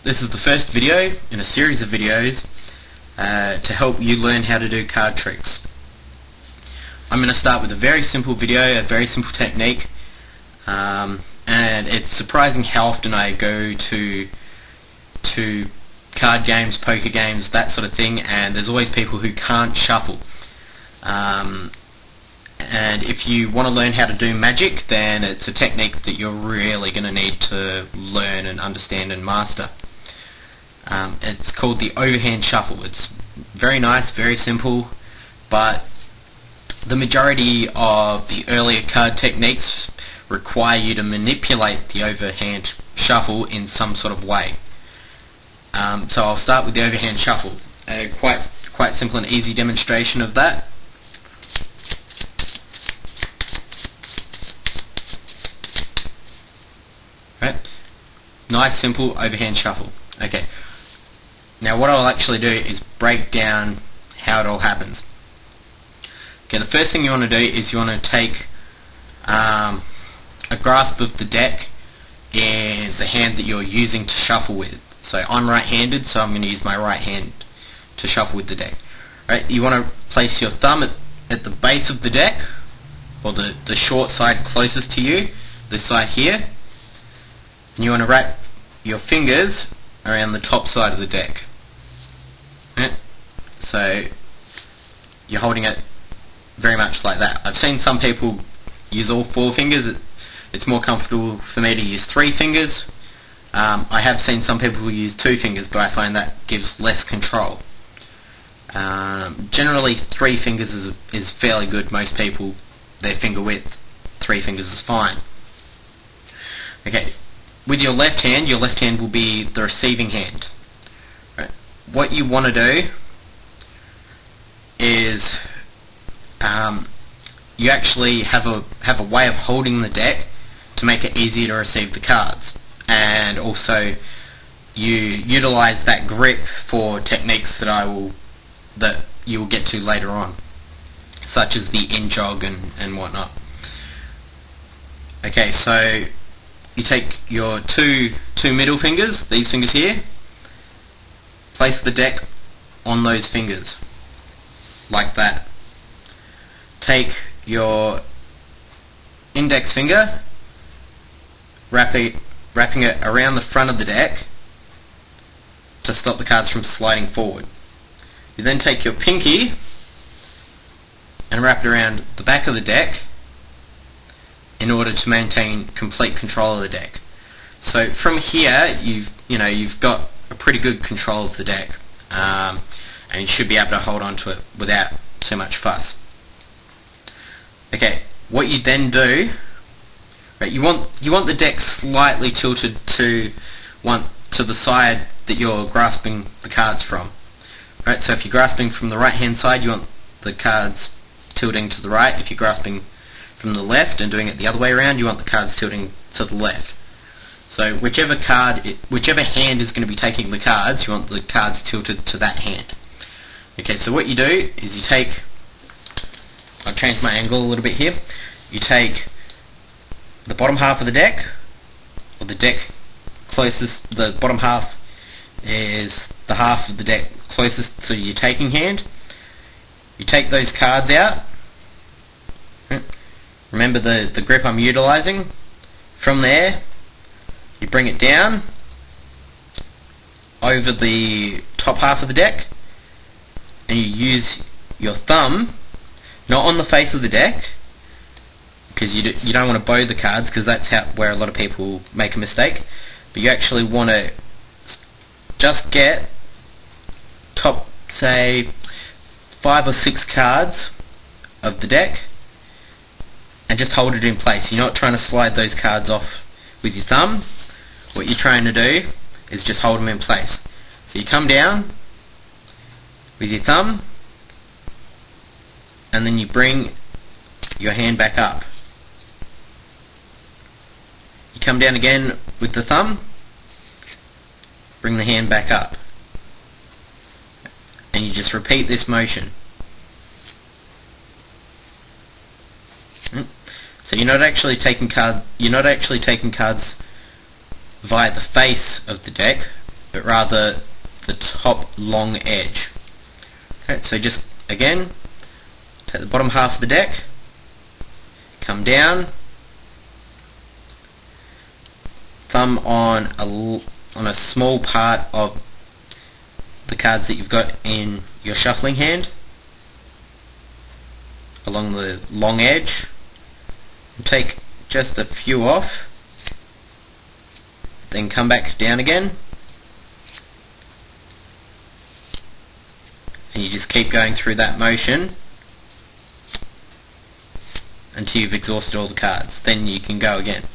This is the first video in a series of videos to help you learn how to do card tricks. I'm going to start with a very simple video, a very simple technique, and it's surprising how often I go to card games, poker games, that sort of thing, and there's always people who can't shuffle. And if you want to learn how to do magic, then it's a technique that you're really going to need to learn and understand and master. It's called the overhand shuffle. It's very nice, very simple, but the majority of the earlier card techniques require you to manipulate the overhand shuffle in some sort of way. So I'll start with the overhand shuffle. Quite simple and easy demonstration of that. Right. Nice simple overhand shuffle. Okay. Now what I'll actually do is break down how it all happens. Okay, the first thing you want to do is you want to take a grasp of the deck in the hand that you're using to shuffle with. So I'm right-handed, so I'm going to use my right hand to shuffle with the deck. Right, you want to place your thumb at the base of the deck, or the short side closest to you, this side here, and you want to wrap your fingers around the top side of the deck. Right? So you're holding it very much like that. I've seen some people use all 4 fingers. It's more comfortable for me to use 3 fingers. I have seen some people who use 2 fingers, but I find that gives less control. Generally 3 fingers is fairly good. Most people, their finger width, 3 fingers is fine. Okay, with your left hand will be the receiving hand. Right. What you want to do is you actually have a way of holding the deck to make it easier to receive the cards, and also you utilize that grip for techniques that you will get to later on, such as the in-jog and whatnot. Okay, so you take your two middle fingers, these fingers here, place the deck on those fingers, like that. Take your index finger, wrapping it around the front of the deck to stop the cards from sliding forward. You then take your pinky and wrap it around the back of the deck in order to maintain complete control of the deck. So from here, you've got a pretty good control of the deck, and you should be able to hold on to it without too much fuss. Okay, what you then do, right, you want the deck slightly tilted to the side that you're grasping the cards from. Right, so if you're grasping from the right hand side, you want the cards tilting to the right. If you're grasping from the left and doing it the other way around, you want the cards tilting to the left. So whichever hand is going to be taking the cards, you want the cards tilted to that hand. Okay, so what you do is you take, I'll change my angle a little bit here, you take the bottom half of the deck, or the deck closest, the bottom half is the half of the deck closest to your taking hand. You take those cards out. Remember the grip I'm utilizing. From there, you bring it down over the top half of the deck, and you use your thumb, not on the face of the deck, because you don't want to bow the cards, because that's where a lot of people make a mistake. But you actually want to just get top, say, 5 or 6 cards of the deck and just hold it in place. You're not trying to slide those cards off with your thumb. What you're trying to do is just hold them in place. So you come down with your thumb, and then you bring your hand back up. You come down again with the thumb, bring the hand back up, and you just repeat this motion. So you're not actually taking cards via the face of the deck, but rather the top long edge. Okay, so just again, take the bottom half of the deck, come down, thumb on a small part of the cards that you've got in your shuffling hand along the long edge, and take just a few off, then come back down again, and you just keep going through that motion until you've exhausted all the cards. Then you can go again.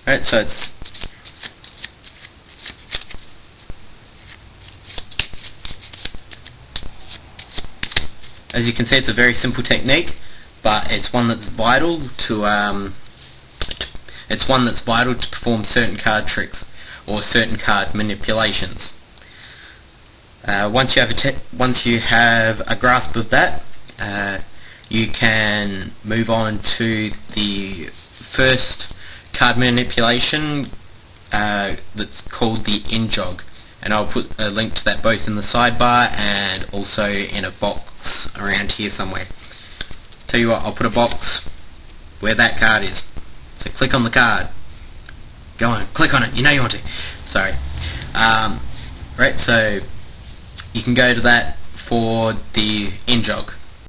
Right, so it's as you can see, it's a very simple technique, but it's one that's vital to perform certain card tricks or certain card manipulations. Once you have a grasp of that, you can move on to the first card manipulation that's called the in-jog, and I'll put a link to that both in the sidebar and also in a box around here somewhere. Tell you what, I'll put a box where that card is, so click on the card. Go on, click on it, you know you want to. Sorry. Right, so you can go to that for the in-jog.